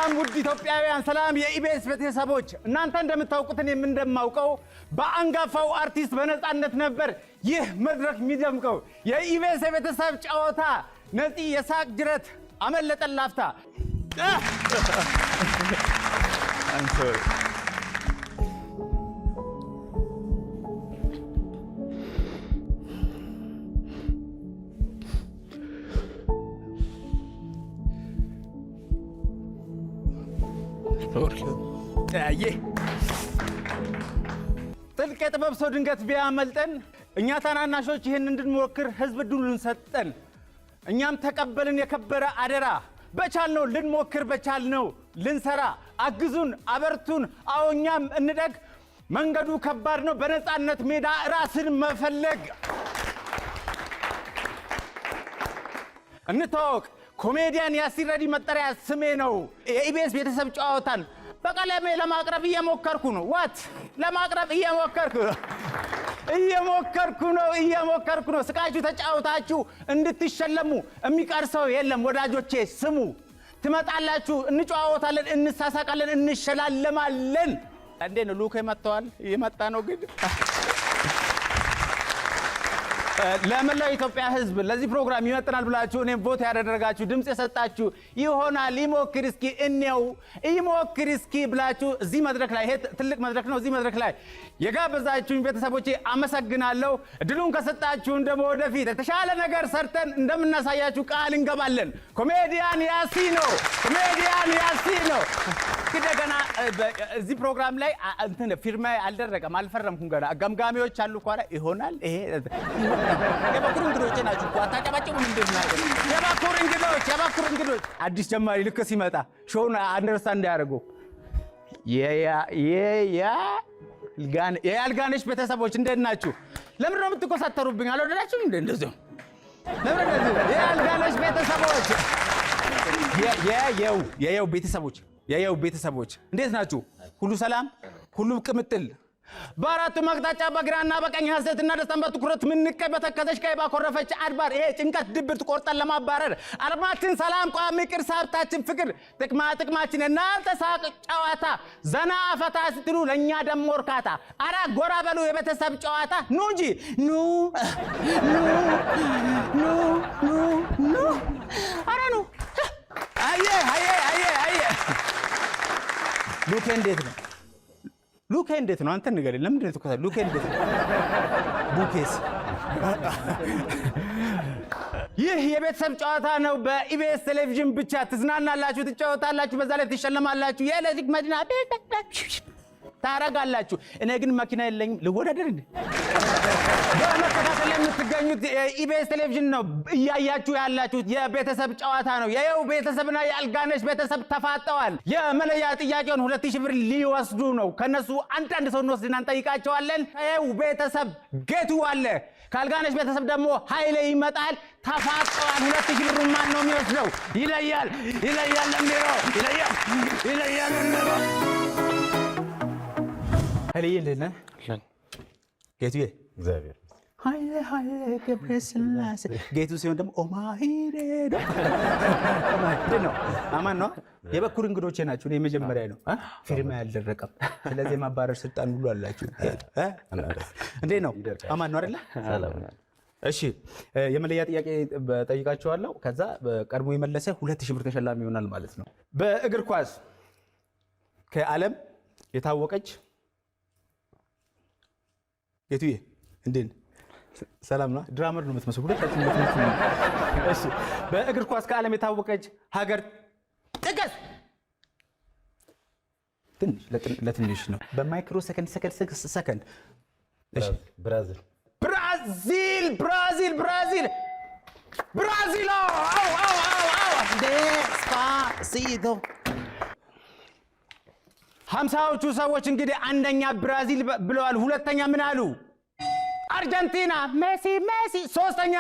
ሰላም ውድ ኢትዮጵያውያን ሰላም የኢቢኤስ ቤተሰቦች እናንተ እንደምታውቁት እኔም እንደማውቀው በአንጋፋው አርቲስት በነጻነት ነበር ይህ መድረክ የሚደምቀው የኢቢኤስ ቤተሰብ ጨዋታ ነፂ የሳቅ ጅረት አመለጠን ላፍታ I'm sorry ጥልቅ የጥበብ ሰው ድንገት ቢያመልጠን እኛ ታናናሾች ይህን እንድንሞክር ህዝብ ዕድሉን ሰጠን እኛም ተቀበልን የከበረ አደራ በቻልነው ልንሞክር በቻልነው ልንሰራ አግዙን አበርቱን አዎኛም እንደግ መንገዱ ከባድ ነው በነጻነት ሜዳ ራስን መፈለግ እንታወቅ ኮሜዲያን ያሲር ረዲ መጠሪያ ስሜ ነው የኢቢኤስ ቤተሰብ ጨዋታን በቀለሜ ለማቅረብ እየሞከርኩ ነው ዋት ለማቅረብ እየሞከርኩ ነው ስቃችሁ ተጫውታችሁ እንድትሸለሙ የሚቀርሰው የለም ወዳጆቼ ስሙ ትመጣላችሁ እንጨዋወታለን እንሳሳቃለን እንሸላለማለን እንዴ ነው ሉክ የመጣዋል የመጣ ነው ግን ለመላው ኢትዮጵያ ህዝብ ለዚህ ፕሮግራም ይመጥናል ብላችሁ እኔም ቮት ያደረጋችሁ ድምጽ የሰጣችሁ ይሆናል ይሞክር እስኪ ብላችሁ እዚህ መድረክ ላይ ትልቅ መድረክ ነው እዚህ መድረክ ላይ የጋበዛችሁኝ ቤተሰቦቼ አመሰግናለሁ እድሉን ከሰጣችሁን ደግሞ ወደፊት የተሻለ ነገር ሰርተን እንደምናሳያችሁ ቃል እንገባለን ኮሜዲያን ያሲኖ እንደገና እዚህ ፕሮግራም ላይ እንትን ፊርማ አልደረቀም አልፈረምኩም ገና ገምጋሚዎች አሉ ኳላ ይሆናል ይሄ የባኩር እንግዶች ናችሁ አታጨባጭቡ ምንድነው የባኩር እንግዶች አዲስ ጀማሪ ልክ ሲመጣ ሾውን አንደርስታንድ ያደርጉ የአልጋነሽ ቤተሰቦች እንዴት ናችሁ ለምን ነው የምትቆሳተሩብኝ አልወደዳችሁም እንደዚህ ለምን የአልጋነሽ ቤተሰቦች የየው ቤተሰቦች እንዴት ናችሁ ሁሉ ሰላም ሁሉ ቅምጥል ባራቱ ማቅጣጫ በግራና በቀኝ ሐሰትና ደስታን በትኩረት ምንቀይ በተከተሽ ቀይ ባኮረፈች አድባር ይሄ ጭንቀት ድብርት ቆርጠን ለማባረር አርማችን ሰላም ቋሚ ቅርስ ሀብታችን ፍቅር ጥቅማችን እናንተ ሳቅ ጨዋታ ዘና ፈታ ስትሉ ለኛ ደሞ እርካታ አራ ጎራ በሉ የቤተሰብ ጨዋታ ኑ እንጂ ኑ አራ ኑ አየ ሉክ እንዴት ነው አንተ ንገረኝ ለምን እንዴት ተቆጣ ሉክ እንዴት ነው ቡኬስ ይህ የቤተሰብ ጨዋታ ነው በኢቢኤስ ቴሌቪዥን ብቻ ትዝናናላችሁ ትጫወታላችሁ በዛ ላይ ትሸለማላችሁ የኤሌክትሪክ መኪና ታረጋላችሁ እኔ ግን መኪና የለኝም ልወዳደር እንዴ በመከታተል የምትገኙት ኢቢኤስ ቴሌቪዥን ነው እያያችሁ ያላችሁት የቤተሰብ ጨዋታ ነው የየው ቤተሰብና የአልጋነሽ ቤተሰብ ተፋጠዋል የመለያ ጥያቄውን 2000 ብር ሊወስዱ ነው ከነሱ አንድ ሰው እንወስድና እንጠይቃቸዋለን የየው ቤተሰብ ጌቱ አለ ካልጋነሽ ቤተሰብ ደግሞ ኃይሌ ይመጣል ተፋጠዋል 2000 ብር ማን ነው የሚወስደው ይለያል ለሚሮ ኃይሌ እንደነ ጌቱዬ እግዚአብሔር ኃይሌ ገብረስላሴ ጌቱ ሲሆን ደግሞ ኦማሂሬ ነው አማን ነው የበኩር እንግዶቼ ናችሁ እኔ መጀመሪያ ነው ፊርማ ያልደረቀም ስለዚህ ማባረር ስልጣን ሁሉ አላችሁ እንዴ ነው አማን ነው አይደል ሰላም እሺ የመለያ ጥያቄ ጠይቃችኋለሁ ከዛ ቀድሞ የመለሰ 2000 ብር ተሸላሚ ይሆናል ማለት ነው በእግር ኳስ ከዓለም የታወቀች ጌቱዬ እንዴት ሰላም ነው ድራመር ነው የምትመስለው ሁለታችን እሺ በእግር ኳስ ከዓለም የታወቀች ሀገር ጥቀስ ትንሽ ለትንሽ ነው በማይክሮ ሰከንድ እሺ ብራዚል አው ደስፓሲቶ 50ዎቹ ሰዎች እንግዲህ አንደኛ ብራዚል ብለዋል ሁለተኛ ምን አሉ አርጀንቲና ሜሲ ሶስተኛ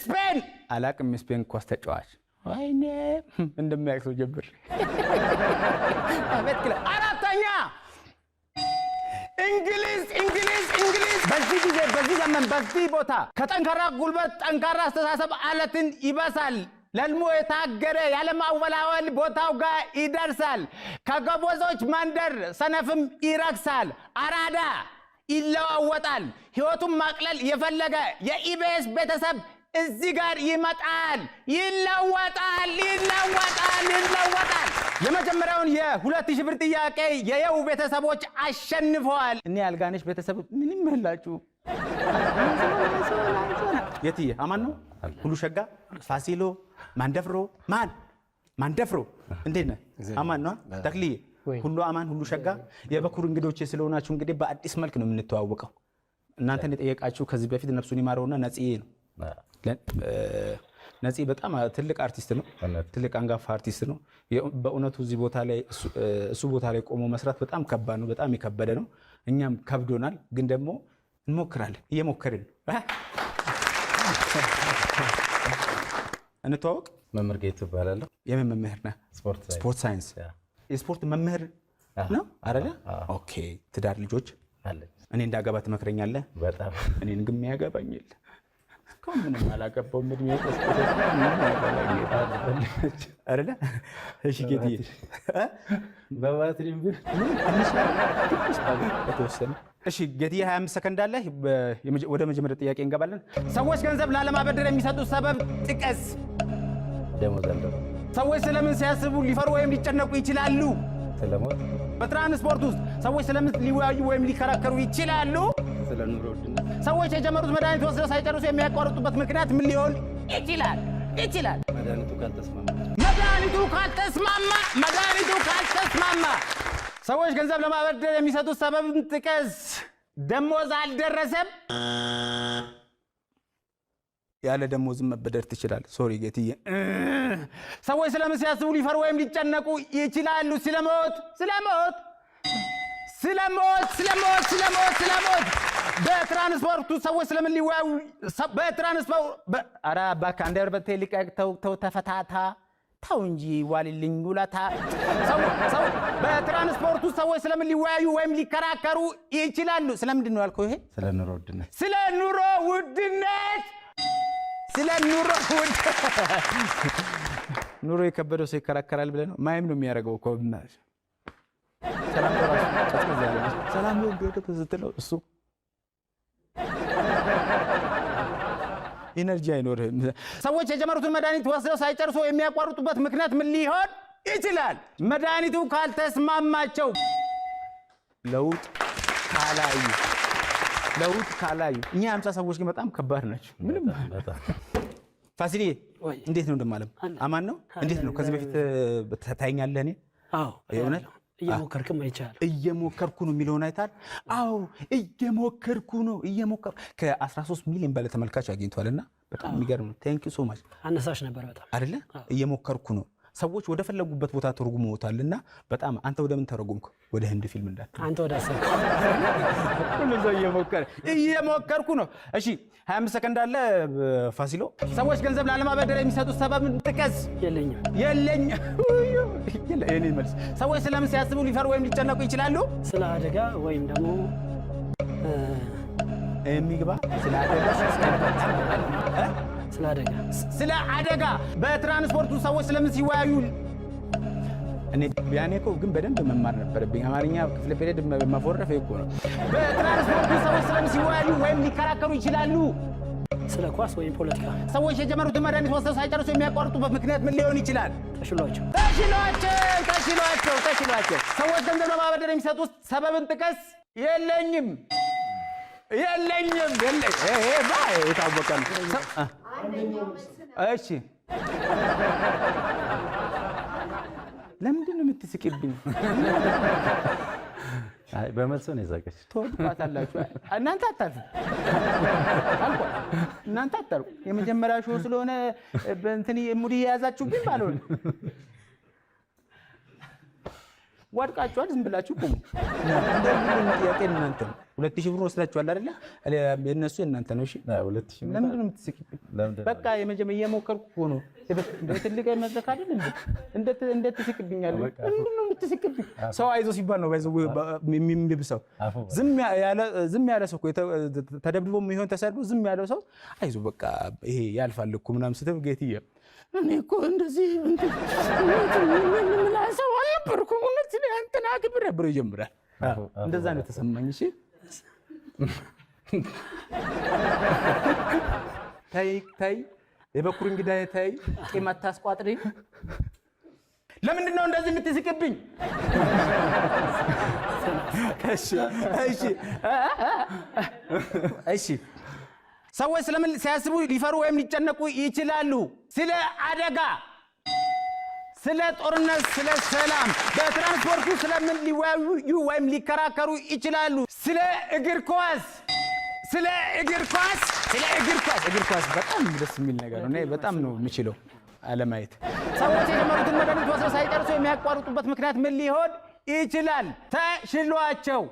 ስፔን አላቅም ስፔን ኳስ ተጫዋች ወይኔ እንደማያክሰው ጀብር አቤት ክለ አራተኛ እንግሊዝ በዚህ ዘመን በዚህ ቦታ ከጠንካራ ጉልበት ጠንካራ አስተሳሰብ አለትን ይበሳል ለልሞ የታገረ ያለማወላወል ቦታው ጋር ይደርሳል። ከገቦዞች መንደር ሰነፍም ይረክሳል። አራዳ ይለዋወጣል። ህይወቱን ማቅለል የፈለገ የኢቢኤስ ቤተሰብ እዚህ ጋር ይመጣል። ይለወጣል። የመጀመሪያውን የ2000 ብር ጥያቄ የየው ቤተሰቦች አሸንፈዋል። እኔ አልጋነሽ ቤተሰብ ምንም ይላችሁ የትዬ አማን ነው ሁሉ ሸጋ ፋሲሎ ማንደፍሮ ማንደፍሮ እንዴት ነህ? አማን ነው ተክሊዬ ሁሉ አማን ሁሉ ሸጋ። የበኩር እንግዶቼ ስለሆናችሁ እንግዲህ በአዲስ መልክ ነው የምንተዋወቀው። እናንተን የጠየቃችሁ ከዚህ በፊት ነፍሱን ይማረውና ነጽዬ ነው። ነጽ በጣም ትልቅ አርቲስት ነው። ትልቅ አንጋፋ አርቲስት ነው። በእውነቱ እዚህ ቦታ ላይ እሱ ቦታ ላይ ቆሞ መስራት በጣም ከባድ ነው። በጣም የከበደ ነው። እኛም ከብዶናል፣ ግን ደግሞ እንሞክራለን። እየሞከርን እንተዋወቅ። መምህር ጌቱ እባላለሁ። የምን መምህር ነህ? ስፖርት ሳይንስ። የስፖርት መምህር ነው አይደለ? ኦኬ። ትዳር ልጆች አለኝ። እኔ እንዳገባ ትመክረኛለህ? በጣም እኔን ግን የሚያገባኝ የለም። ምንም አላገባውም። እድሜ አይደለ? እሺ ጌትዬ በባትሪም ቢሆን እሺ ጌትዬ 25 ሰከንድ አለ። ወደ መጀመሪያ ጥያቄ እንገባለን። ሰዎች ገንዘብ ላለማበደር የሚሰጡት ሰበብ ጥቀስ። ደሞዝ አለው። ሰዎች ስለምን ሲያስቡ ሊፈሩ ወይም ሊጨነቁ ይችላሉ? ስለሞት። በትራንስፖርት ውስጥ ሰዎች ስለምን ሊወያዩ ወይም ሊከራከሩ ይችላሉ? ስለ ኑሮ ውድነት። ሰዎች የጀመሩት መድኃኒት ወስደው ሳይጨርሱ የሚያቋርጡበት ምክንያት ምን ሊሆን ይችላል? መድኃኒቱ ካልተስማማ። ሰዎች ገንዘብ ለማበደር የሚሰጡት ሰበብ ጥቀስ። ደሞዝ አልደረሰም። ያለ ደሞዝም መበደር ትችላለህ። ሶሪ ጌትዬ። ሰዎች ስለምን ሲያስቡ ሊፈሩ ወይም ሊጨነቁ ይችላሉ? ስለሞት። በትራንስፖርቱ ሰዎች ስለምን ሊወያዩ ኧረ እባክህ አንዴ በርበቴ ሊቀቅ። ተው ተፈታታ። ተው እንጂ ዋልልኝ ውለታ። በትራንስፖርቱ ሰዎች ስለምን ሊወያዩ ወይም ሊከራከሩ ይችላሉ? ስለምንድን ነው ያልከው? ይሄ ስለ ኑሮ ውድነት። ኑሮ የከበደው ሰው ይከራከራል ብለህ ነው? ማይም ነው የሚያደርገው እኮ። ሰላም ነው ስትለው እሱ ኢነርጂ አይኖርህም። ሰዎች የጀመሩትን መድኃኒት ወስደው ሳይጨርሱ የሚያቋርጡበት ምክንያት ምን ሊሆን ይችላል? መድኃኒቱ ካልተስማማቸው። ለውጥ ካላዩ። እኛ 50 ሰዎች ግን በጣም ከባድ ናቸው። ምንም ፋሲሌ እንዴት ነው እንደማለም? አማን ነው? እንዴት ነው? ከዚህ በፊት ታይኛለህ? እኔ የእውነት እየሞከርክም አይቻልም። እየሞከርኩ ነው የሚለውን አይታል? አዎ እየሞከርኩ ነው። ከ13 ሚሊዮን በላይ ተመልካች አግኝቷልና በጣም የሚገርም ነው። ቴንክ ዩ ሶ ማች። አነሳሽ ነበር በጣም አይደለ? እየሞከርኩ ነው። ሰዎች ወደ ፈለጉበት ቦታ ተርጉመውታልና በጣም። አንተ ወደ ምን ተረጉምክ? ወደ ህንድ ፊልም እንዳትል አንተ ወደ አሰብከው። ሁሉ ሰው እየሞከርኩ ነው። እሺ 25 ሰከንድ አለ ፋሲሎ። ሰዎች ገንዘብ ላለማበደር የሚሰጡት ሰበብ ጥቀስ። የለኝም። የኔ መልስ። ሰዎች ስለምን ሲያስቡ ሊፈሩ ወይም ሊጨነቁ ይችላሉ? ስለ አደጋ ወይም ደግሞ የሚግባ ስለ አደጋ። በትራንስፖርቱ ሰዎች ስለምን ሲወያዩ? እኔ ያኔ እኮ ግን በደንብ መማር ነበረብኝ። አማርኛ ክፍለ ፔሬድ መፎረፍ እኮ ነው። በትራንስፖርቱ ሰዎች ስለምን ሲወያዩ ወይም ሊከራከሩ ይችላሉ? ስለ ኳስ ወይም ፖለቲካ። ሰዎች የጀመሩትን መድኃኒት ወስደው ሳይጨርሱ የሚያቋርጡበት ምክንያት ምን ሊሆን ይችላል? ተሽሏቸው። ሰዎች ገንዘብ ለማበደር የሚሰጡት ሰበብን ጥቀስ። የለኝም። የታወቀ ነው። እሺ ለምንድን ነው የምትስቂብኝ? አይ በመልሶ ነው የሳቀች። ትወድቋታላችሁ እናንተ። እናንተ አታልቁ። የመጀመሪያ ሾው ስለሆነ በእንትን ሙድ የያዛችሁብኝ ባልሆነ ወድቃችኋል። ዝም ብላችሁ ቁሙ። እንደምን ጥያቄ እናንተ ነው። 2000 ብር ወስዳችኋል አይደለ? የእነሱ የእናንተ ነው። እሺ 2000 ለምንድን ነው የምትስቂብኝ? በቃ የመጀመሪያ እየሞከርኩ እኮ ነው። ትልቅ አይመዘክ አይደል እንዴ? ትስቂብኛለህ? ለምንድን ነው የምትስቂብኝ? ሰው አይዞ ሲባል ነው የሚብሰው። ዝም ያለ ሰው እኮ ተደብድቦ የሚሆን ተሰድቦ ዝም ያለው ሰው አይዞ በቃ ይሄ ያልፋል እኮ ምናምን ስትል ጌትዬ እኔ እኮ እንደዚህ ምን ሰው አልነበርኩም እውነት እንትን አክብር ብሎ ይጀምራል። እንደዛ ነው የተሰማኝ። እሺ ታይ የበኩር እንግዳ ታይ ቂም አታስቋጥሪ። ለምንድን ነው እንደዚህ የምትስቅብኝ? እሺ ሰዎች ስለምን ሲያስቡ ሊፈሩ ወይም ሊጨነቁ ይችላሉ? ስለ አደጋ፣ ስለ ጦርነት፣ ስለ ሰላም፣ በትራንስፖርቱ ስለምን ሊወያዩ ወይም ሊከራከሩ ይችላሉ? ስለ እግር ኳስ እግር ኳስ በጣም ደስ የሚል ነገር ነው። እኔ በጣም ነው የምችለው አለማየት። ሰዎች የጀመሩትን መድኃኒት ወስደው ሳይጨርሱ የሚያቋርጡበት ምክንያት ምን ሊሆን ይችላል? ተሽሏቸው።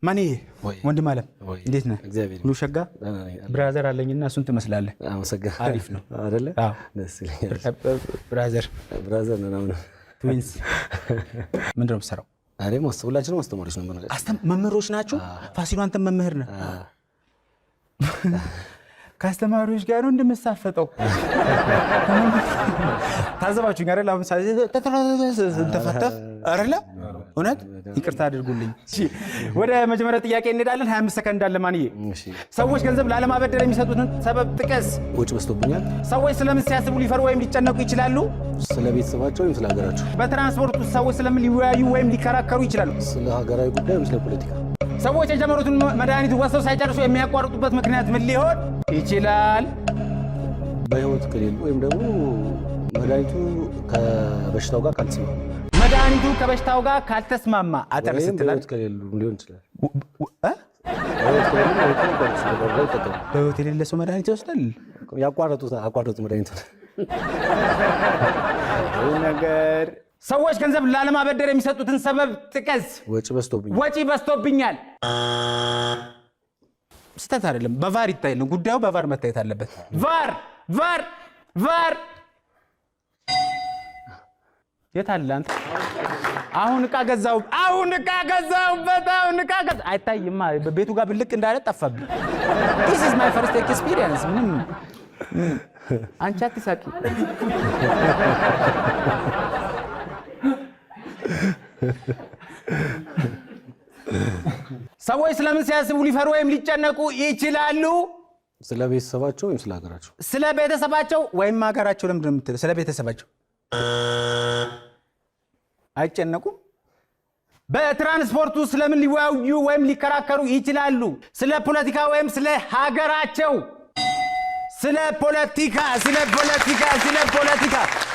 ማን ወንድም አለም እንዴት ነህ? ሁሉ ሸጋ? ብራዘር አለኝና እሱን ትመስላለህ። አሪፍ ነው አይደለ? ብራዘር ነው። ትዊንስ ምንድን ነው የምትሰራው? ሁላችንም አስተማሪዎች ነው። መምህሮች ናቸው። ፋሲሉ አንተም መምህር ነህ። ከአስተማሪዎች ጋር ነው እንደምሳፈጠው። ታዘባችሁኝ አይደል? አሁን ተፈተፍ አይደለ? እውነት ይቅርታ አድርጉልኝ። ወደ መጀመሪያ ጥያቄ እንሄዳለን። 25 ሰከንድ አለ። ማንዬ ሰዎች ገንዘብ ላለማበደር የሚሰጡትን ሰበብ ጥቀስ። ወጪ በዝቶብኛል። ሰዎች ስለምን ሲያስቡ ሊፈሩ ወይም ሊጨነቁ ይችላሉ? ስለ ቤተሰባቸው ወይም ስለ ሀገራቸው። በትራንስፖርት ውስጥ ሰዎች ስለምን ሊወያዩ ወይም ሊከራከሩ ይችላሉ? ስለ ሀገራዊ ጉዳይ ወይም ስለ ፖለቲካ። ሰዎች የጀመሩትን መድኃኒት ወስደው ሳይጨርሱ የሚያቋርጡበት ምክንያት ምን ሊሆን ይችላል? በህይወት ከሌሉ ወይም ደግሞ መድኃኒቱ ከበሽታው ጋር ካልተስማማ። መድኃኒቱ ከበሽታው ጋር ካልተስማማ አጠር ስትላል በህይወት ከሌሉ ሊሆን ይችላል። በህይወት የሌለ ሰው መድኃኒት ይወስዳል? ያቋረጡት መድኃኒቱ ነገር። ሰዎች ገንዘብ ላለማበደር የሚሰጡትን ሰበብ ጥቀስ። ወጪ በዝቶብኛል። ስተት አይደለም፣ በቫር ይታያል። ጉዳዩ በቫር መታየት አለበት። ቫር የት አለ አንተ? አሁን ዕቃ ገዛሁበት። አይታይማ። ቤቱ ጋር ብልቅ እንዳለ ጠፋብኝ። this is my first experience። ምንም አንቺ አትሳቂ። ሰዎች ስለምን ሲያስቡ ሊፈሩ ወይም ሊጨነቁ ይችላሉ? ስለ ቤተሰባቸው ወይም ስለ ሀገራቸው። ስለ ቤተሰባቸው ወይም ሀገራቸው። ለምንድን ነው የምትለው? ስለ ቤተሰባቸው አይጨነቁም? በትራንስፖርቱ ስለምን ሊወያዩ ወይም ሊከራከሩ ይችላሉ? ስለ ፖለቲካ ወይም ስለ ሀገራቸው። ስለ ፖለቲካ።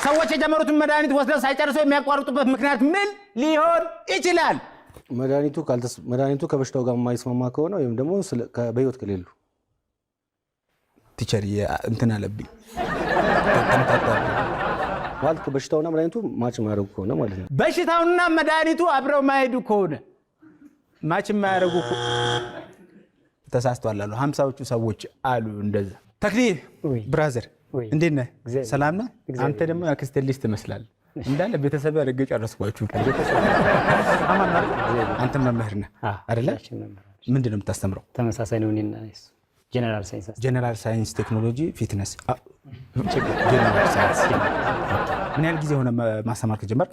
ሰዎች የጀመሩትን መድኃኒት ወስደው ሳይጨርሱ የሚያቋርጡበት ምክንያት ምን ሊሆን ይችላል? መድኃኒቱ ከበሽታው ጋር የማይስማማ ከሆነ ወይም ደግሞ በህይወት ከሌሉ። ቲቸር እንትን አለብኝ ማለት በሽታውና መድኃኒቱ ማች የማያደርጉ ከሆነ ማለት ነው። በሽታውና መድኃኒቱ አብረው ማይሄዱ ከሆነ ማች የማያደርጉ ተሳስተዋል አሉ 50ዎቹ ሰዎች አሉ እንደዛ። ተክሊል ብራዘር እንዴት ነህ? ሰላም ነህ? አንተ ደግሞ ያክስቴ ልጅ ትመስላለህ። እንዳለ ቤተሰብ አድርጌ ጨረስኳችሁ። አማን ማለት አንተ መምህር ነህ አይደለ? ምንድን ነው የምታስተምረው? ተመሳሳይ ነው። እኔና ጀነራል ሳይንስ ቴክኖሎጂ ፊትነስ። ጀነራል ሳይንስ ምን ያህል ጊዜ ሆነ ማስተማር ከጀመርክ?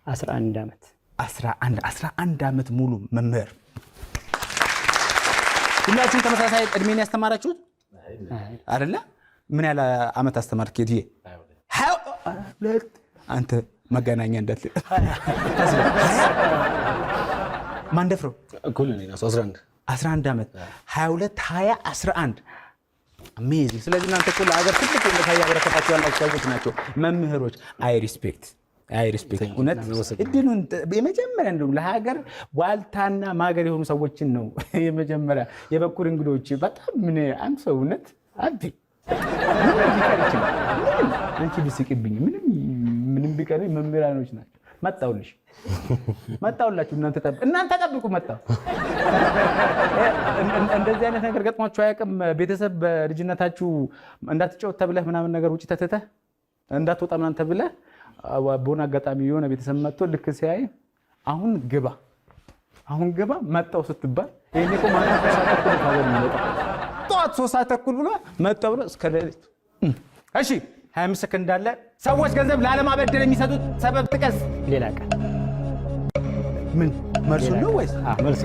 11 ዓመት። 11 ዓመት ሙሉ መምህር። ሁላችሁም ተመሳሳይ እድሜን ያስተማራችሁት አይደለ? ምን ያህል ዓመት አስተማርክ? የትዬ 22 አንተ መገናኛ እንዳትል ማንደፍረው እኩል ነኝ። 11 ዓመት 22 20 11 አሜዚንግ። ስለዚህ እናንተ እኮ ለሀገር ትልቅ ውለታ ያበረከታችሁ ያላችሁ ሰዎች ናቸው መምህሮች። አይ ሪስፔክት እውነት እድሉን የመጀመሪያ እንደውም ለሀገር ዋልታና ማገር የሆኑ ሰዎችን ነው የመጀመሪያ የበኩር እንግዶች። በጣም ምን አንተ እውነት አቢ አንቺ ቢስቅብኝ ምንም ቢቀርብኝ መምህራኖች ናቸው። መጣሁላችሁ እናንተ ጠብቁ። መጣሁ። እንደዚህ አይነት ነገር ገጥሟችሁ አያውቅም? ቤተሰብ በልጅነታችሁ እንዳትጫወት ተብለህ ምናምን ነገር ውጭ ተትተህ እንዳትወጣ ምናምን ተብለህ በሆነ አጋጣሚ የሆነ ቤተሰብ መጥቶ ልክ ሲያይ አሁን ግባ አሁን ገባ መጣው ስትባል ይሄኔ እኮ ማታ 3 ሰዓት ተኩል ካወል ነው ጠዋት 3 ሰዓት ተኩል ብሎ መጣው ብሎ እስከ ሌሊት እሺ 25 ሰከንድ አለ ሰዎች ገንዘብ ላለማበደር የሚሰጡት ሰበብ ጥቀስ ሌላ ቀን ምን መልሱ ነው ወይስ መልሱ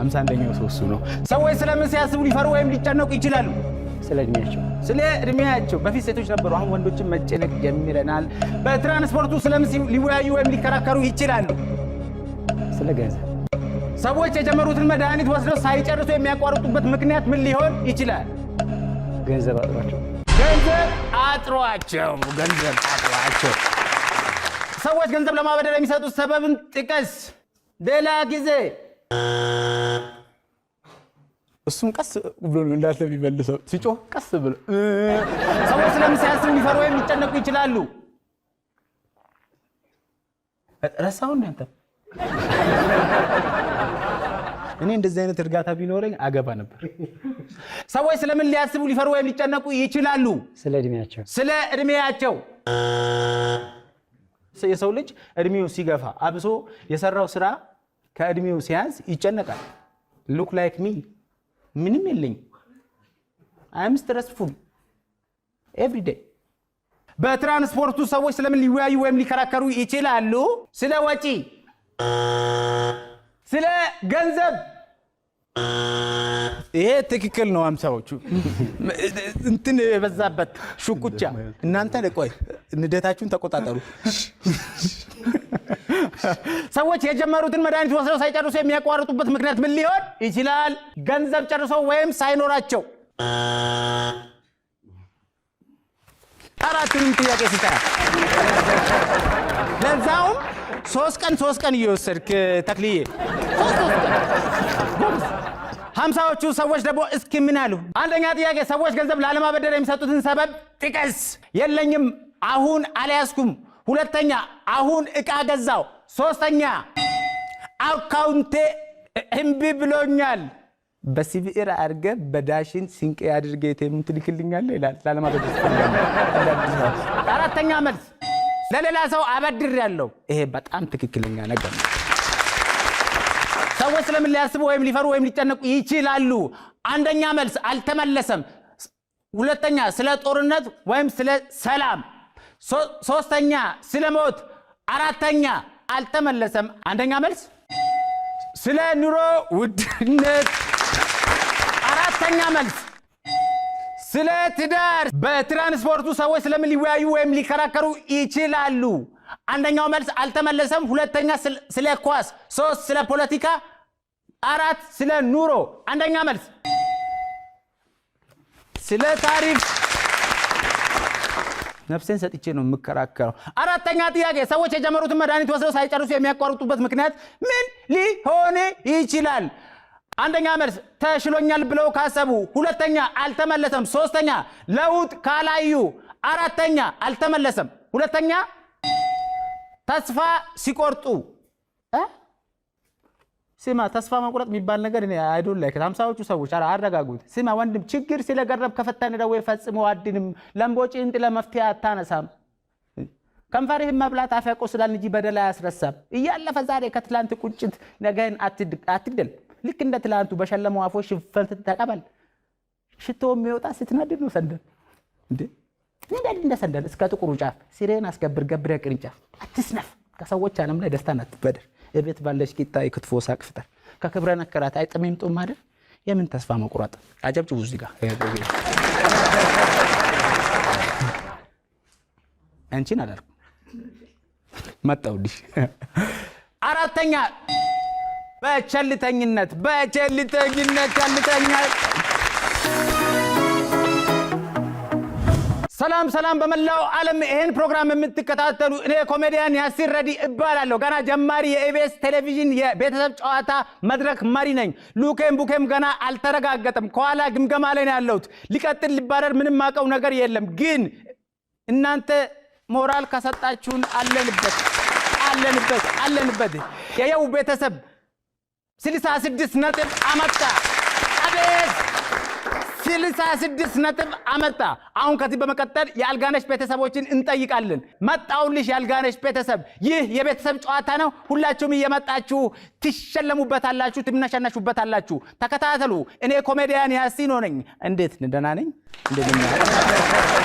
51ኛው ሶስቱ ነው ሰዎች ስለምን ሲያስቡ ሊፈሩ ወይም ሊጨነቁ ይችላሉ ስለ እድሜያቸው በፊት ሴቶች ነበሩ አሁን ወንዶችን መጨነቅ ጀምረናል በትራንስፖርቱ ስለምን ሊወያዩ ወይም ሊከራከሩ ይችላሉ ስለ ገንዘብ ሰዎች የጀመሩትን መድኃኒት ወስደው ሳይጨርሱ የሚያቋርጡበት ምክንያት ምን ሊሆን ይችላል ገንዘብ አጥሯቸው ሰዎች ገንዘብ ለማበደር የሚሰጡት ሰበብን ጥቀስ ሌላ ጊዜ እሱም ቀስ ብሎ ነው እንዳለ የሚመልሰው ሲጮህ ቀስ ብሎ ሰዎች ስለምን ሲያስቡ ሊፈሩ ወይም ሊጨነቁ ይችላሉ ረሳው እንዴ እኔ እንደዚህ አይነት እርጋታ ቢኖረኝ አገባ ነበር ሰዎች ስለምን ሊያስቡ ሊፈሩ ወይም ሊጨነቁ ይችላሉ ስለ እድሜያቸው የሰው ልጅ እድሜው ሲገፋ አብሶ የሰራው ስራ ከእድሜው ሲያንስ ይጨነቃል look like me ምንም የለኝ I am stressful every day በትራንስፖርቱ ሰዎች ስለምን ሊወያዩ ወይም ሊከራከሩ ይችላሉ ስለ ወጪ ስለ ገንዘብ ይሄ ትክክል ነው አምሳዎቹ እንትን በዛበት ሹኩቻ እናንተ ለቆይ ንዴታችሁን ተቆጣጣሩ ሰዎች የጀመሩትን መድኃኒት ወስደው ሳይጨርሱ የሚያቋርጡበት ምክንያት ምን ሊሆን ይችላል ገንዘብ ጨርሰው ወይም ሳይኖራቸው አራቱንም ጥያቄ ሲታ ለዛውም 3 ቀን እየወሰድክ ተክሊዬ 50ዎቹ ሰዎች ደግሞ እስኪ ምን አሉ አንደኛ ጥያቄ ሰዎች ገንዘብ ላለማበደር የሚሰጡትን ሰበብ ጥቀስ የለኝም አሁን አልያዝኩም ሁለተኛ አሁን እቃ ገዛው ሶስተኛ አካውንቴ እምቢ ብሎኛል በሲቪር አርገ በዳሽን ሲንቄ አድርገ የቴምት ልክልኛል ይላል ላለማበደር አራተኛ መልስ ለሌላ ሰው አበድር ያለው ይሄ በጣም ትክክለኛ ነገር ነው ሰዎች ስለምን ሊያስቡ ወይም ሊፈሩ ወይም ሊጨነቁ ይችላሉ አንደኛ መልስ አልተመለሰም ሁለተኛ ስለ ጦርነት ወይም ስለ ሰላም ሶስተኛ ስለ ሞት አራተኛ አልተመለሰም አንደኛ መልስ ስለ ኑሮ ውድነት አራተኛ መልስ ስለ ትዳር በትራንስፖርቱ ሰዎች ስለምን ሊወያዩ ወይም ሊከራከሩ ይችላሉ አንደኛው መልስ አልተመለሰም ሁለተኛ ስለ ኳስ ሶስት ስለ ፖለቲካ አራት ስለ ኑሮ አንደኛ መልስ ስለ ታሪፍ ነፍሴን ሰጥቼ ነው የምከራከረው አራተኛ ጥያቄ ሰዎች የጀመሩትን መድኃኒት ወስደው ሳይጨርሱ የሚያቋርጡበት ምክንያት ምን ሊሆን ይችላል አንደኛ መልስ ተሽሎኛል ብለው ካሰቡ ሁለተኛ አልተመለሰም ሶስተኛ ለውጥ ካላዩ አራተኛ አልተመለሰም ሁለተኛ ተስፋ ሲቆርጡ ስማ ተስፋ መቁረጥ የሚባል ነገር እኔ አይዶል ላይክ 50ዎቹ ሰዎች አረጋጉት ስማ ወንድም ችግር ስለገረብ ከፈተነ ደው ይፈጽሙ አድንም ለምቦጪ እንት ለመፍትያ አታነሳም ከንፈርህ መብላት አፈቆ ስላል እንጂ በደላ ያስረሳም እያለፈ ዛሬ ከትላንት ቁጭት ነገን አትግደል ልክ እንደ ትላንቱ በሸለመው አፎሽ ፍልት ተቀበል ሽቶ የሚወጣ ስትናድድ ነው ሰንደል እንዴ እንደ ሰንደል እስከ ጥቁሩ ጫፍ ሲሬን አስገብር ገብረ ቅርንጫፍ አትስነፍ ከሰዎች ዓለም ላይ ደስታን አትበደር እቤት ባለሽ ቂጣ ይክትፎ ሳቅፍተር ከክብረ ነከራት አይጥሚም ጦም አይደል የምን ተስፋ መቁረጥ አጨብጭቡ እዚህ ጋር አንቺን አላልኩ መጣውልሽ አራተኛ በቸልተኝነት ሰላም በመላው ዓለም ይሄን ፕሮግራም የምትከታተሉ እኔ ኮሜዲያን ያሲር ረዲ እባላለሁ ገና ጀማሪ የኢቢኤስ ቴሌቪዥን የቤተሰብ ጨዋታ መድረክ መሪ ነኝ ሉኬም ገና አልተረጋገጠም ከኋላ ግምገማ ላይ ነው ያለሁት ሊቀጥል ሊባረር ምንም ማቀው ነገር የለም ግን እናንተ ሞራል ካሰጣችሁን አለንበት የየው ቤተሰብ 66 ነጥብ አመጣ አቤት 66 ነጥብ አመጣ። አሁን ከዚህ በመቀጠል የአልጋነሽ ቤተሰቦችን እንጠይቃለን። መጣውልሽ የአልጋነሽ ቤተሰብ፣ ይህ የቤተሰብ ጨዋታ ነው። ሁላችሁም እየመጣችሁ ትሸለሙበታላችሁ፣ ትነሸነሹበታላችሁ። ተከታተሉ። እኔ ኮሜዲያን ያሲኖ ነኝ። እንዴት ደህና ነኝ? እንዴት ነኝ?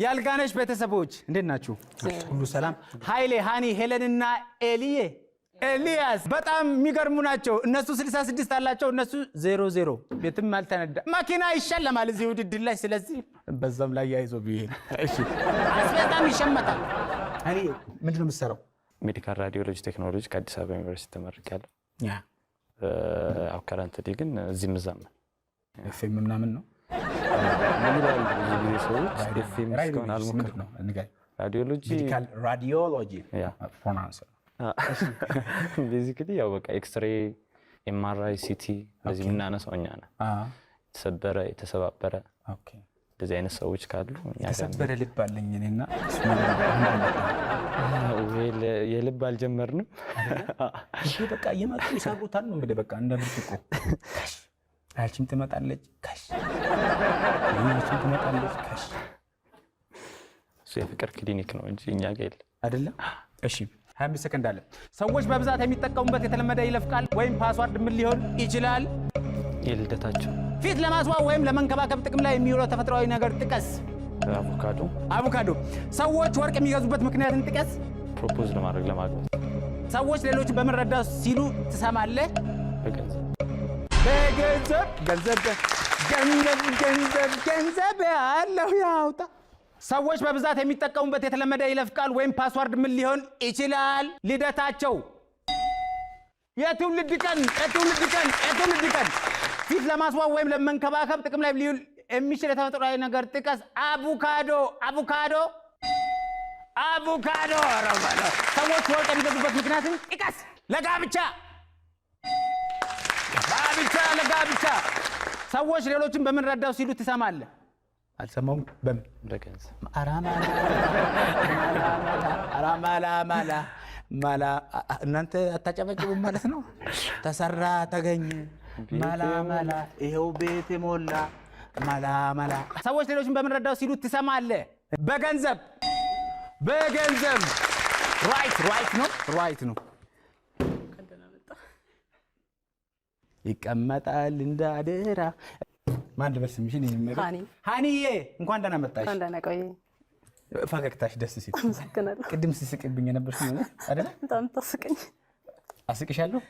የአልጋነሽ ቤተሰቦች እንዴት ናችሁ? ሁሉ ሰላም? ኃይሌ፣ ሃኒ፣ ሄለንና ኤልያስ በጣም የሚገርሙ ናቸው። እነሱ 66 አላቸው፣ እነሱ 00። ቤትም አልተነዳ። መኪና ይሸለማል እዚህ ውድድር ላይ። ስለዚህ በዛም ላይ ያይዞ ቢሄድ እሺ፣ አስበጣም ይሸመታል። እኔ ምንድን ነው የምትሰራው? ሜዲካል ራዲዮሎጂ ቴክኖሎጂ ከአዲስ አበባ ዩኒቨርሲቲ ተመርቄያለሁ። አዎ ከረንትሊ ግን እዚህ ምዛም ኤፍኤም ምናምን ነው ራዲዮሎጂ ቤዚክሊ ያው በቃ ኤክስሬ፣ ኤምአርአይ፣ ሲቲ እንደዚህ የምናነሳው እኛ ነን። የተሰበረ የተሰባበረ እንደዚህ አይነት ሰዎች ካሉ የተሰበረ ልብ አለኝ እኔና የልብ አልጀመርንም። በቃ እየመጡ ይሰሩታል ነው እንግዲህ በቃ እንደ ብርጭቆ ያቺም ትመጣለች ካሽ ያቺም ትመጣለች ካሽ። እሱ የፍቅር ክሊኒክ ነው እንጂ እኛ ጋር የለም አይደለም። እሺ 25 ሰከንድ አለ። ሰዎች በብዛት የሚጠቀሙበት የተለመደ ይለፍ ቃል ወይም ፓስዋርድ ምን ሊሆን ይችላል? የልደታቸው። ፊት ለማስዋብ ወይም ለመንከባከብ ጥቅም ላይ የሚውለው ተፈጥሯዊ ነገር ጥቀስ። አቮካዶ። ሰዎች ወርቅ የሚገዙበት ምክንያትን ጥቀስ። ፕሮፖዝ ለማድረግ ለማግባት። ሰዎች ሌሎችን በመረዳት ሲሉ ትሰማለህ? ገንዘብ ያለው ያውጣ። ሰዎች በብዛት የሚጠቀሙበት የተለመደ ይለፍ ቃል ወይም ፓስዋርድ ምን ሊሆን ይችላል? ልደታቸው። የትውልድ ቀን። ፊት ለማስዋብ ወይም ለመንከባከብ ጥቅም ላይ ሊውል የሚችል የተፈጥሯዊ ነገር ጥቀስ። አቮካዶ። ሰዎች ወርቅ የሚገዙበት ምክንያትን ጥቀስ። ለጋብቻ። ሰዎች ሌሎችን በምን ረዳው ሲሉ ትሰማለህ? አልሰማሁም። በምን? በገንዘብ። ማላ እናንተ አታጨበጭቡም ማለት ነው። ተሰራ ተገኘ ማላ ይሄው ቤት ሞላ ማላ። ሰዎች ሌሎችን በምን ረዳው ሲሉ ትሰማለህ? በገንዘብ። ራይት ነው። ይቀመጣል እንዳደራ። ማን ልበስምሽ? ሃኒዬ እንኳን ደህና መጣሽ። እንኳን ደህና ቆይ። ፈገግታሽ ደስ ሲል። አመሰግናለሁ። ቅድም ስስቅብኝ የነበርሽ ነው አይደል? በጣም ታስቀኝ። አስቅሻለሁ።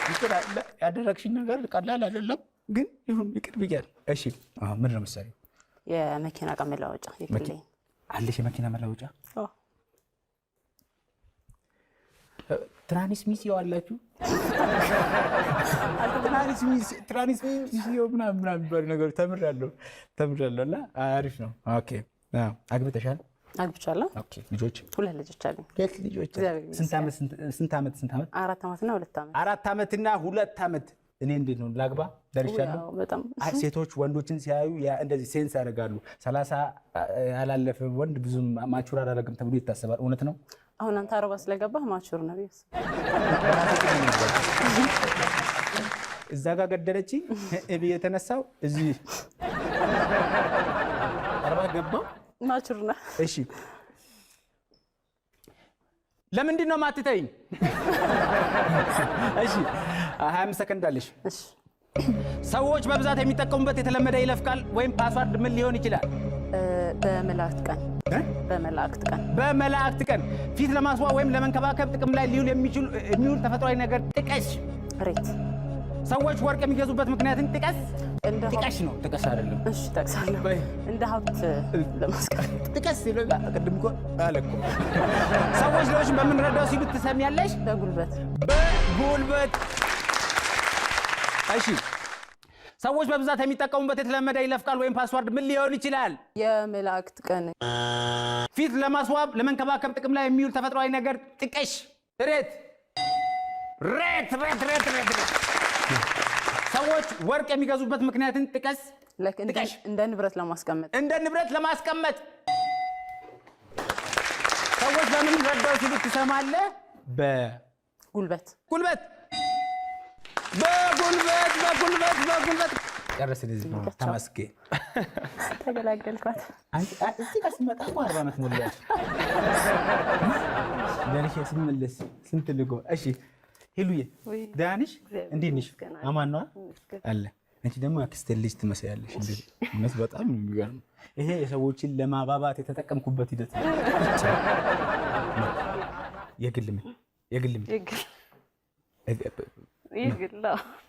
ይቅር ያደረግሽኝ ነገር ቀላል አይደለም፣ ግን ይሁን ይቅር ብያለሁ። እሺ ምንድን ነው የምትሰሪው? የመኪና ዕቃ መለዋወጫ። አለሽ የመኪና መለዋወጫ? አዎ። ትራንስሚሲዮ አላችሁ? ትራንስሚሲዮ ምናምን የሚባሉ ነገሮች ተምሬያለሁ እና አሪፍ ነው። ኦኬ። አግብተሻል? አግብቻለሁ። ኦኬ። ልጆች? 2 ልጆች አሉኝ። ልጆች? ስንት ዓመት? 4 ዓመትና 2 ዓመት። 4 ዓመትና 2 ዓመት። እኔ እንዴት ነው ላግባ ደርሻለሁ? በጣም ሴቶች ወንዶችን ሲያዩ እንደዚህ ሴንስ ያደርጋሉ። 30 ያላለፈ ወንድ ብዙም ማቹር አላደረግም ተብሎ ይታሰባል። እውነት ነው? አሁን አንተ 40 ስለገባህ ማቹር ነው ቢስ እዛ ጋር ገደለች እብ የተነሳው እዚህ 40 ገባው ማቹር ነው። እሺ ለምንድን ነው ማትተይኝ? እሺ 25 ሰከንድ አለሽ። እሺ ሰዎች በብዛት የሚጠቀሙበት የተለመደ ይለፍ ቃል ወይም ፓስዋርድ ምን ሊሆን ይችላል? በመላእክት ቀን። ፊት ለማስዋብ ወይም ለመንከባከብ ጥቅም ላይ ሊውል የሚውል ተፈጥሯዊ ነገር ጥቀሽ። ሬት። ሰዎች ወርቅ የሚገዙበት ምክንያትን ጥቀስ። ጥቀሽ ነው ጥቀስ አይደለም። እሺ ጠቅሳለሁ። እንደ ሀብት ለማስቀመጥ ጥቀስ ይላል። ቅድም እኮ አለ እኮ። ሰዎች ሌሎችን በምን ረዳው ሲሉ ትሰሚያለሽ? በጉልበት። እሺ ሰዎች በብዛት የሚጠቀሙበት የተለመደ ይለፍ ቃል ወይም ፓስዋርድ ምን ሊሆን ይችላል? የመላእክት ቀን። ፊት ለማስዋብ ለመንከባከብ ጥቅም ላይ የሚውል ተፈጥሯዊ ነገር ጥቀሽ። ሬት። ሰዎች ወርቅ የሚገዙበት ምክንያትን ጥቀስ። እንደ ንብረት ለማስቀመጥ። ሰዎች በምን ረዳው ሲሉ ትሰማለህ? ጉልበት በጉልበት ጨረስን። እዚህ ተመስገን ተገላገልኳት። አንቺ እዚህ ጋር ስመጣ እኮ 40 ዓመት ሞላሽ። ደርሼ ስመለስ ስንት ልጎ። እሺ ሄሉዬ ደህና ነሽ? እንዴት ነሽ? አማን ነው አለ። አንቺ ደግሞ አክስቴ ልጅ ትመስያለሽ። እንዴ እውነት በጣም የሚገርም። ይሄ የሰዎችን ለማባባት የተጠቀምኩበት ሂደት ነው። የግል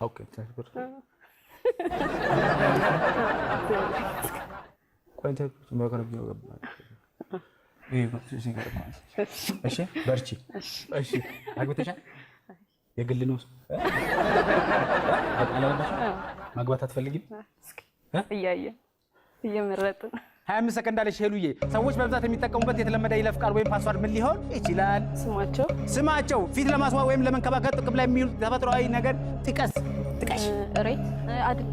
ኦኬ ታስበር ኮንታክት ማከረብ ነው ገባ። እሺ በርቺ። እሺ አግብተሻል? የግል ነው ማግባት አትፈልጊም? እየመረጥን 25 ሰከንድ አለሽ ሄሉዬ። ሰዎች በብዛት የሚጠቀሙበት የተለመደ ይለፍ ቃል ወይም ፓስዋርድ ምን ሊሆን ይችላል? ስማቸው ፊት ለማስዋብ ወይም ለመንከባከብ ጥቅም ላይ የሚውል ተፈጥሯዊ ነገር ጥቀሽ። እሬት አይደል?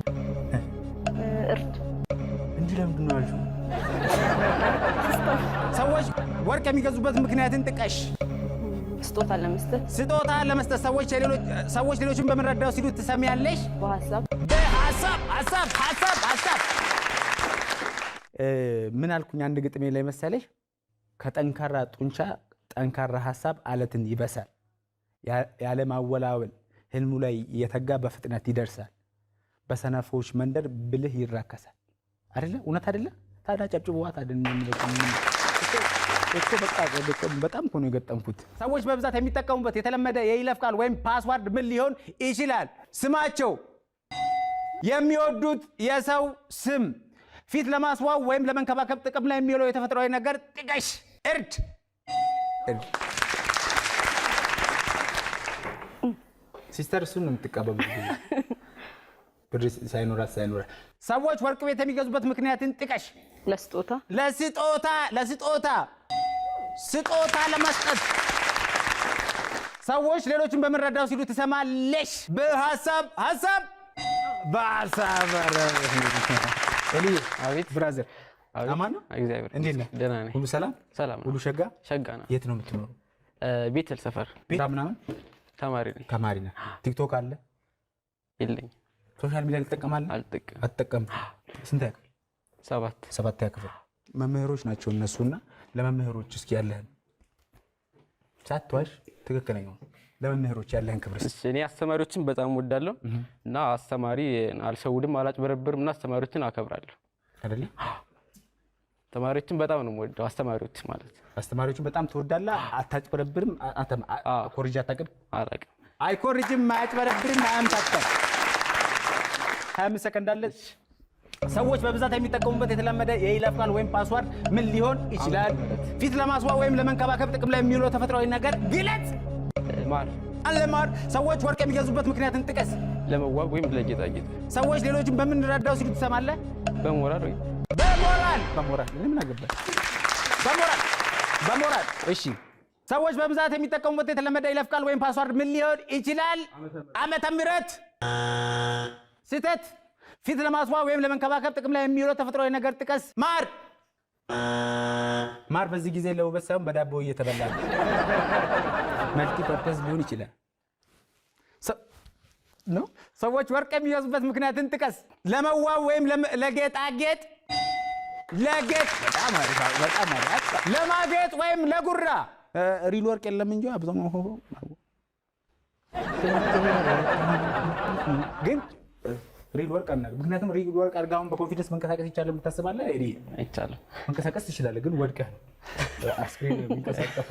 እርድ እንጂ ለምንድን ነው ያልሽው? ሰዎች ወርቅ የሚገዙበት ምክንያትን ጥቀሽ። ስጦታ ለመስጠት ሰዎች ሌሎችን በምን ረዳው ሲሉ ትሰሚያለሽ? በሐሳብ ምን አልኩኝ? አንድ ግጥሜ ላይ መሰለሽ ከጠንካራ ጡንቻ ጠንካራ ሐሳብ አለትን ይበሳል። ያለ ማወላወል ህልሙ ላይ እየተጋ በፍጥነት ይደርሳል። በሰነፎች መንደር ብልህ ይራከሳል። አይደለ? እውነት አይደለ? ታዲያ ጨብጭቧት አይደለም እኮ በጣም እኮ ነው የገጠምኩት። ሰዎች በብዛት የሚጠቀሙበት የተለመደ የይለፍ ቃል ወይም ፓስዋርድ ምን ሊሆን ይችላል? ስማቸው፣ የሚወዱት የሰው ስም፣ ፊት ለማስዋብ ወይም ለመንከባከብ ጥቅም ላይ የሚውለው የተፈጥሯዊ ነገር ጥቀሽ። እርድ ሲስተር እሱን ነው የምትቀበሉት። ብር ሳይኖራት ሰዎች ወርቅ ቤት የሚገዙበት ምክንያትን ጥቀሽ። ስጦታ ለመስጠት። ሰዎች ሌሎችን በምን ረዳው ሲሉ ትሰማለሽ? በሐሳብ ኤሊ አቤት ብራዘር አማን ነው? እግዚአብሔር እንዴት ነህ? ደህና ነኝ። ሁሉ ሰላም ነው። ሁሉ ሸጋ ነው። የት ነው የምትኖረው? ቤተል ሰፈር። ቤት ምናምን ተማሪ ነህ? ቲክቶክ አለ? የለኝም። ሶሻል ሚዲያ ትጠቀማለህ? አልጠቀምም። ስንት ያክል? 7 ያክል። መምህሮች ናቸው እነሱና ለመምህሮች እስኪ ያለህን ሳትዋሽ ትክክለኛው ለመምህሮች ያለህን ክብር። እኔ አስተማሪዎችን በጣም ወዳለሁ እና አስተማሪ አልሸውድም አላጭበረብርም እና አስተማሪዎችን አከብራለሁ። አይደለ? ተማሪዎችን በጣም ነው የምወደው። አስተማሪዎችን በጣም ትወዳለህ። አታጭበረብርም። ኮርጃ አታውቅም? አላውቅም። አይኮርጅም፣ አያጭበረብርም፣ አያምታታም። 25 ሰከንድ አለች። ሰዎች በብዛት የሚጠቀሙበት የተለመደ የይለፍ ቃል ወይም ፓስዋርድ ምን ሊሆን ይችላል? ፊት ለማስዋብ ወይም ለመንከባከብ ጥቅም ላይ የሚውለው ተፈጥሯዊ ነገር ግለጽ። ማር። ሰዎች ወርቅ የሚገዙበት ምክንያትን ጥቀስ። ለመዋብ ወይም ለጌጣጌጥ። ሰዎች ሌሎችን በምን ረዳው ሲሉ ትሰማለህ? በሞራል። ምን አገባህ? በሞራል። እሺ። ሰዎች በብዛት የሚጠቀሙበት የተለመደ ይለፍ ቃል ወይም ፓስዋርድ ምን ሊሆን ይችላል? ዓመተ ምህረት። ስህተት። ፊት ለማስዋብ ወይም ለመንከባከብ ጥቅም ላይ የሚውለው ተፈጥሯዊ ነገር ጥቀስ። ማር በዚህ ጊዜ ለውበት ሳይሆን በዳቦ እየተበላ ነው። መልቲ ፐርፐዝ ሊሆን ይችላል። ሰዎች ወርቅ የሚገዙበት ምክንያትን ጥቀስ። ለመዋብ ወይም ለጌጣጌጥ። ለማጌጥ ወይም ለጉራ። ሪል ወርቅ የለም እንጂ አብዛኛው ግን ሪል ወርቅ አናገር። ምክንያቱም ሪል ወርቅ አድርገህ በኮንፊደንስ መንቀሳቀስ ይቻላል ብታስባለህ? አይቻልም። መንቀሳቀስ ትችላለህ፣ ግን ወድቀህ አስክሬን የሚንቀሳቀስ።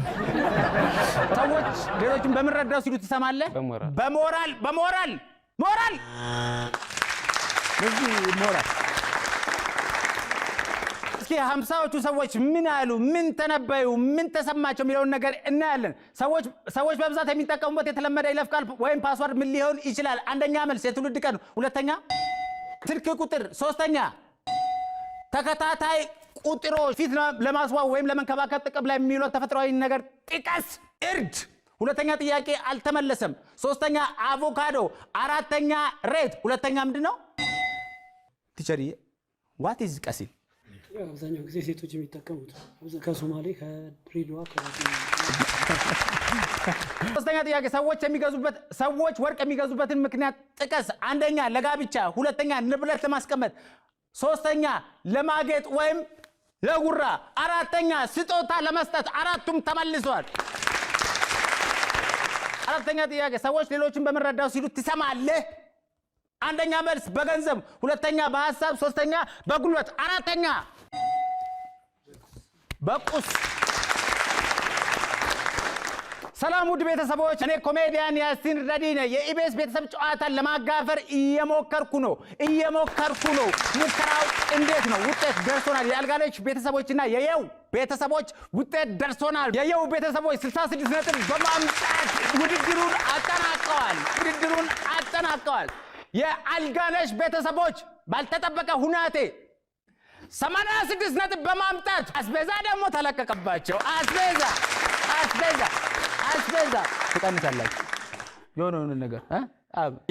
ሰዎች ሌሎችን በምን ረዳው ሲሉ ትሰማለህ? በሞራል። እስኪ 50ዎቹ ሰዎች ምን አሉ፣ ምን ተነበዩ፣ ምን ተሰማቸው የሚለውን ነገር እናያለን። ሰዎች በብዛት የሚጠቀሙበት የተለመደ ይለፍ ቃል ወይም ፓስዋርድ ምን ሊሆን ይችላል? አንደኛ መልስ የትውልድ ቀን፣ ሁለተኛ ስልክ ቁጥር፣ ሶስተኛ ተከታታይ ቁጥሮች። ፊት ለማስዋብ ወይም ለመንከባከብ ጥቅም ላይ የሚውለው ተፈጥሯዊ ነገር ጥቀስ። እርድ። ሁለተኛ ጥያቄ አልተመለሰም። ሶስተኛ አቮካዶ፣ አራተኛ ሬት። ሁለተኛ ምንድን ነው? ቲቸርዬ ዋት ኢዝ ቀሲል? አብዛኛው ጊዜ ሴቶች የሚጠቀሙት ከሶማሌ ከድሬዳዋ ሶስተኛ ጥያቄ ሰዎች ወርቅ የሚገዙበትን ምክንያት ጥቀስ። አንደኛ ለጋብቻ፣ ሁለተኛ ንብረት ለማስቀመጥ፣ ሶስተኛ ለማጌጥ ወይም ለጉራ፣ አራተኛ ስጦታ ለመስጠት። አራቱም ተመልሷል። አራተኛ ጥያቄ ሰዎች ሌሎችን በመረዳው ሲሉ ትሰማለህ? አንደኛ መልስ በገንዘብ፣ ሁለተኛ በሐሳብ፣ ሶስተኛ በጉልበት፣ አራተኛ በቁስ። ሰላም ውድ ቤተሰቦች፣ እኔ ኮሜዲያን ያሲን ረዲ ነኝ። የኢቢኤስ ቤተሰብ ጨዋታን ለማጋፈር እየሞከርኩ ነው። ሙከራው እንዴት ነው? ውጤት ደርሶናል። የአልጋነሽ ቤተሰቦችና የየው ቤተሰቦች ውጤት ደርሶናል። የየው ቤተሰቦች 66 ነጥብ በማምጣት ውድድሩን አጠናቀዋል። የአልጋነሽ ቤተሰቦች ባልተጠበቀ ሁናቴ 86 ነጥብ በማምጣት አስቤዛ ደግሞ ተለቀቀባቸው። አስቤዛ ትቀንሳላችሁ የሆነ ነገር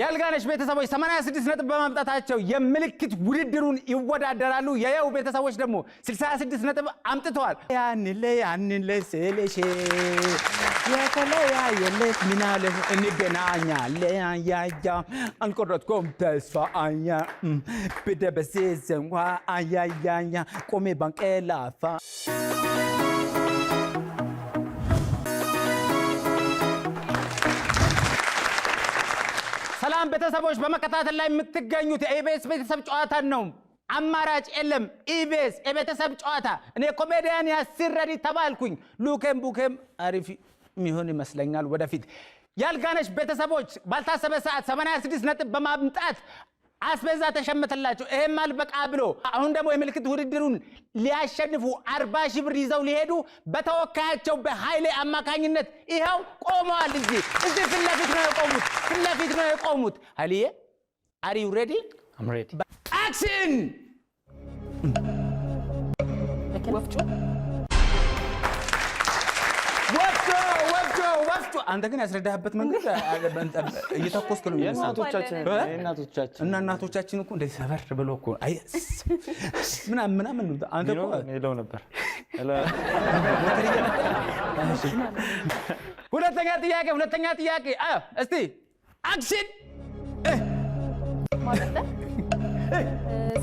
የአልጋነሽ ቤተሰቦች 86 ነጥብ በማምጣታቸው የምልክት ውድድሩን ይወዳደራሉ። የየው ቤተሰቦች ደግሞ 66 ነጥብ አምጥተዋል። ያንን ለስልሽ የተለያየለት ምናለህ እንገናኛለን። አያያ አልቆረጥኩም ተስፋ አያ ብደበስስንኳ አያያያ ቆሜ ባንቀላፋ። ሰላም ቤተሰቦች፣ በመከታተል ላይ የምትገኙት የኢቢኤስ ቤተሰብ ጨዋታ ነው። አማራጭ የለም። ኢቢኤስ የቤተሰብ ጨዋታ። እኔ ኮሜዲያን ያሲን ረዲ ተባልኩኝ። ሉኬም ቡኬም አሪፍ የሚሆን ይመስለኛል ወደፊት። የአልጋነሽ ቤተሰቦች ባልታሰበ ሰዓት 86 ነጥብ በማምጣት አስቤዛ ተሸመተላቸው። ይሄም አልበቃ ብሎ አሁን ደግሞ የምልክት ውድድሩን ሊያሸንፉ 40 ሺህ ብር ይዘው ሊሄዱ በተወካያቸው በኃይሌ አማካኝነት ይኸው ቆመዋል። እዚህ ፊት ለፊት ነው የቆሙት። ኃይሌ are you ready? I'm ready. Action! ወፍጮ አንተ ግን ያስረዳህበት መንገድ እየተኮስክ ነው። እናቶቻችን እኮ እንደዚህ ሰበር ብሎ እኮ አይ ምናምን አንተ እኮ ሄደው ነበር። ሁለተኛ ጥያቄ እስቲ አክሽን።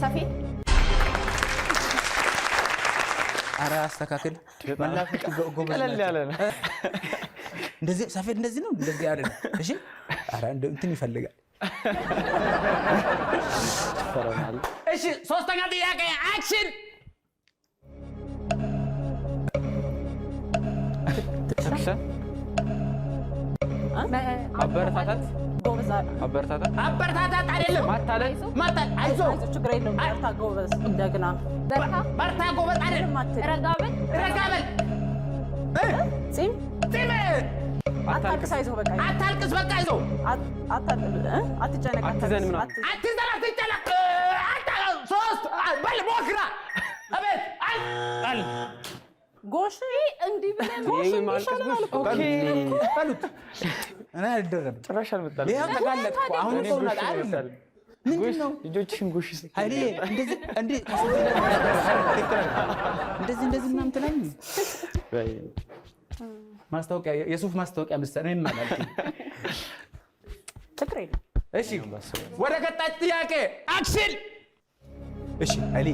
ሰፊን ኧረ አስተካክል። ቀለል ያለ ነው። እንደዚህ ሰፌድ እንደዚህ ነው እንደዚህ አይደለም። እሺ ኧረ እንትን ይፈልጋል። እሺ ሶስተኛ ጥያቄ አክሽን። አበረታታት አይደለም ማታለል። አይዞህ ችግር የለውም። በርታ ጎበዝ፣ እንደገና በርታ ጎበዝ አይደለም። ረጋ በል ፂም አታልቅስ፣ አይዞህ በቃ አታልቅስ፣ በቃ አይዞህ፣ አትጨነቅ፣ አትጨነቅ። ሶስት በል ሞክራ። አቤት አል ጎሽ እንዲህ ብለን ጎሽ ይሻላል እኮ በሉት። እኔ አልደረብም ጭራሽ አልመጣልም። ይሄ ተጋለጥኩ። አሁን ቆውና አይደለም ምንድነው ልጆችሽን ጎሽ አይኔ እንደዚህ ምናምን ትላለኝ። ማስታወቂያ የሱፍ ማስታወቂያ መሰለኝ ማለት ነው። ችግር የለም። እሺ ወደ ቀጣይ ጥያቄ አክሽን። እሺ አይኔ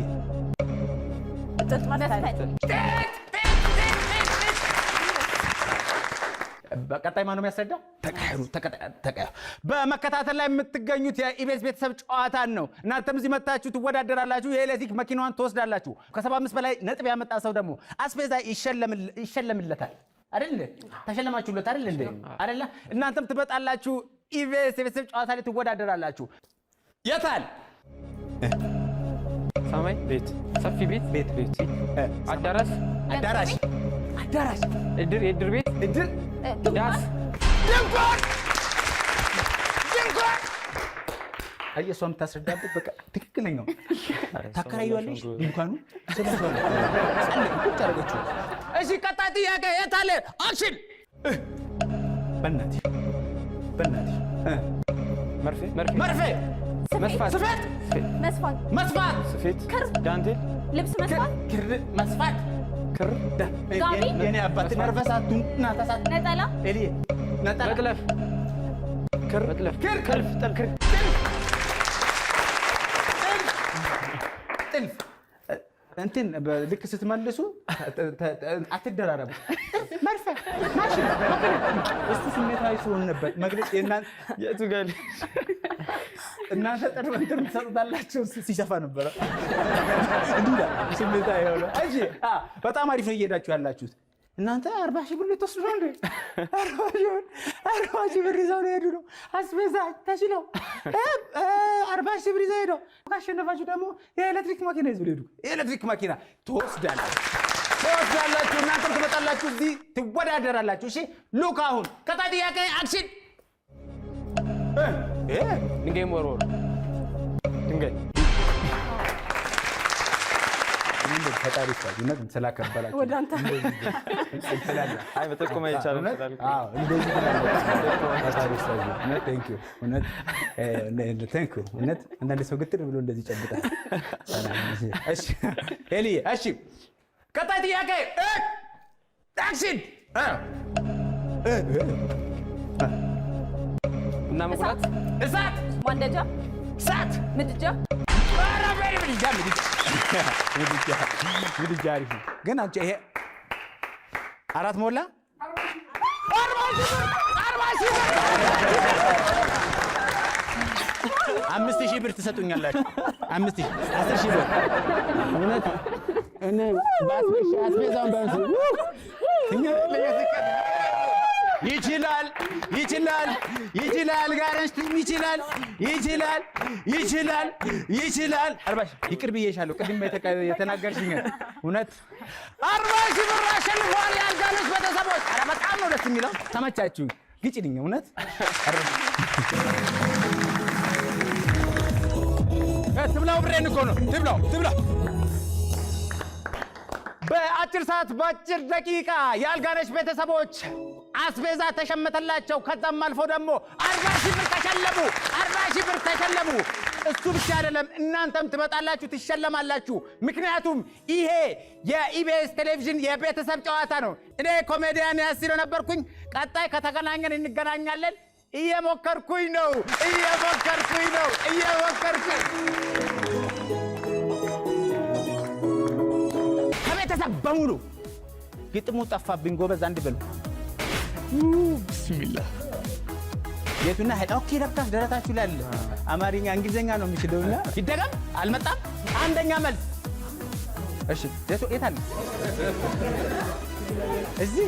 በቀጣይ ማን ነው የሚያስረዳው? ተቀያየሩ። በመከታተል ላይ የምትገኙት የኢቢኤስ ቤተሰብ ጨዋታን ነው። እናንተም እዚህ መታችሁ ትወዳደራላችሁ። የኤሌክትሪክ መኪናዋን ትወስዳላችሁ። ከ75 በላይ ነጥብ ያመጣ ሰው ደግሞ አስቤዛ ይሸለምለታል። አይደል እንዴ? ተሸለማችሁለት አይደል እንዴ? አይደለ? እናንተም ትመጣላችሁ። ኢቢኤስ የቤተሰብ ጨዋታ ላይ ትወዳደራላችሁ። የታል ሰማይ ቤት፣ ሰፊ ቤት፣ አዳራሽ፣ የእድር ቤት፣ ዳስ፣ ድንኳን። እሷ የምታስረዳበት በቃ ትክክለኛው ታከራዩዋለሽ ድንኳኑ። እሺ ቀጣይ ጥያቄ የታለ? አክሽን። በእናትሽ መርፌ መስፋት ስፌት መስፋት መስፋት ስፌት ክር ዳንቴል ልብስ መስፋት ክር መስፋት ክር ጋቢ የኔ አባት ነርቨሳቱን ናታሳት ነጠላ ኤሊዬ ነጠላ መጥለፍ ክር መጥለፍ ክር ክልፍ ክር ጥልፍ እንትን ልክ ስትመልሱ አትደራረቡ። መርፌ ማሽን እሱ ስሜታዊ ሲሆን ነበር መግለጽ የቱ ጋር እናንተ ጥርብ እንትን ትሰጡታላችሁ ሲሰፋ ነበረ እንዲህ ስሜታዊ ሆነ። እሺ በጣም አሪፍ ነው እየሄዳችሁ ያላችሁት። እናንተ 40 ሺህ ብር ልትወስዱ ነው እንዴ? 40 ሺህ ብር ይዘው ነው የሄዱ ነው። አስቤዛ ተችለው 40 ሺህ ብር ይዘው ሄደው ካሸነፋችሁ ደግሞ የኤሌክትሪክ መኪና ይዘው ሄዱ። የኤሌክትሪክ መኪና ትወስዳላችሁ። እናንተም ትመጣላችሁ፣ እዚህ ትወዳደራላችሁ። እሺ ሉክ አሁን ቀጣይ ጥያቄ አክሽን። ድንጋይ መወርወር ድንጋይ ፈጣሪ ይመስገን ስላከበራችሁ ወደ አንተ አይ መጠቆም አይቻልም ስላልኩ እንደዚህ ፈጣሪ ይመስገን። ቴንክ ዩ ቴንክ ዩ። አንዳንድ ሰው ግትር ብሎ እንደዚህ ይጨብጣል። እሺ ኤሊ እሺ ቀጣይ ጥያቄ አክሽን። እና መቁላት እሳት ማንደጃ እሳት ምድጃ ምድጃ አሪፍ ነው። ግን አንቺ ይሄ 4 ሞላ 5,000 ብር ትሰጡኛላችሁ። 5,000 10,000 ብር እውነት እኔ ባስበሽ አስቤዛውን ባንስ ይችላል ጋርንሽ ይችላል 40 ይቅር ብዬሻለሁ። ቅድም የተናገርሽኝ እውነት 40 ሺህ ብር አሸንፈዋል የአልጋነሽ ቤተሰቦች። ኧረ በጣም ነው ደስ የሚለው። ተመቻችሁ። ግጭልኝ እውነት ትብላው ብሬን እኮ ነው ትብላው። በአጭር ሰዓት በአጭር ደቂቃ የአልጋነሽ ቤተሰቦች አስቤዛ ተሸመተላቸው። ከዛም አልፎ ደግሞ 40 ሺህ ብር ተሸለሙ። እሱ ብቻ አይደለም፣ እናንተም ትመጣላችሁ ትሸለማላችሁ። ምክንያቱም ይሄ የኢቢኤስ ቴሌቪዥን የቤተሰብ ጨዋታ ነው። እኔ ኮሜዲያን ያሲሮ ነበርኩኝ። ቀጣይ ከተገናኘን እንገናኛለን። እየሞከርኩኝ ነው። ከቤተሰብ በሙሉ ግጥሙ ጠፋብኝ። ጎበዝ አንድ በሉ። ቢስሚላህ የቱና ኦኬ ለብታስ ደረታችሁ ላይ አለ። አማርኛ እንግሊዘኛ ነው የሚችለውና ይደገም። አልመጣም። አንደኛ መልስ እሺ። የት አለ? እዚህ